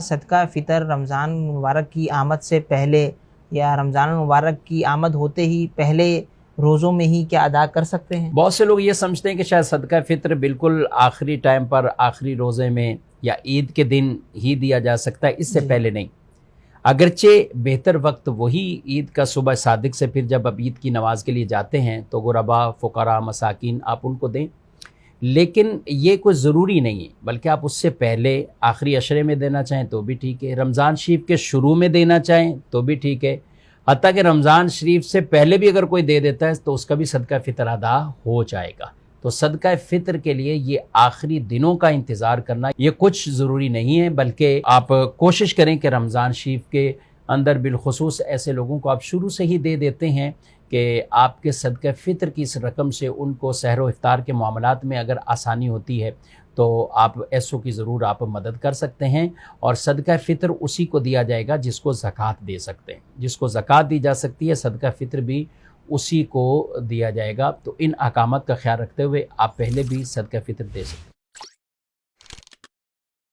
صدقہ فطر رمضان مبارک کی آمد سے پہلے یا رمضان مبارک کی آمد ہوتے ہی پہلے روزوں میں ہی کیا ادا کر سکتے ہیں؟ بہت سے لوگ یہ سمجھتے ہیں کہ شاید صدقہ فطر بالکل آخری ٹائم پر آخری روزے میں یا عید کے دن ہی دیا جا سکتا ہے، اس سے پہلے نہیں۔ اگرچہ بہتر وقت وہی عید کا صبح صادق سے پھر جب آپ عید کی نماز کے لیے جاتے ہیں تو غربا، فقراء، مساکین آپ ان کو دیں، لیکن یہ کوئی ضروری نہیں ہے، بلکہ آپ اس سے پہلے آخری عشرے میں دینا چاہیں تو بھی ٹھیک ہے، رمضان شریف کے شروع میں دینا چاہیں تو بھی ٹھیک ہے، حتیٰ کہ رمضان شریف سے پہلے بھی اگر کوئی دے دیتا ہے تو اس کا بھی صدقہ فطر ادا ہو جائے گا۔ تو صدقہ فطر کے لیے یہ آخری دنوں کا انتظار کرنا یہ کچھ ضروری نہیں ہے، بلکہ آپ کوشش کریں کہ رمضان شریف کے اندر بالخصوص ایسے لوگوں کو آپ شروع سے ہی دے دیتے ہیں کہ آپ کے صدقہ فطر کی اس رقم سے ان کو سحر و افطار کے معاملات میں اگر آسانی ہوتی ہے تو آپ ایسوں کی ضرور آپ مدد کر سکتے ہیں، اور صدقہ فطر اسی کو دیا جائے گا جس کو زکوٰۃ دے سکتے ہیں، جس کو زکوٰۃ دی جا سکتی ہے صدقہ فطر بھی اسی کو دیا جائے گا۔ تو ان احکامات کا خیال رکھتے ہوئے آپ پہلے بھی صدقہ فطر دے سکتے ہیں۔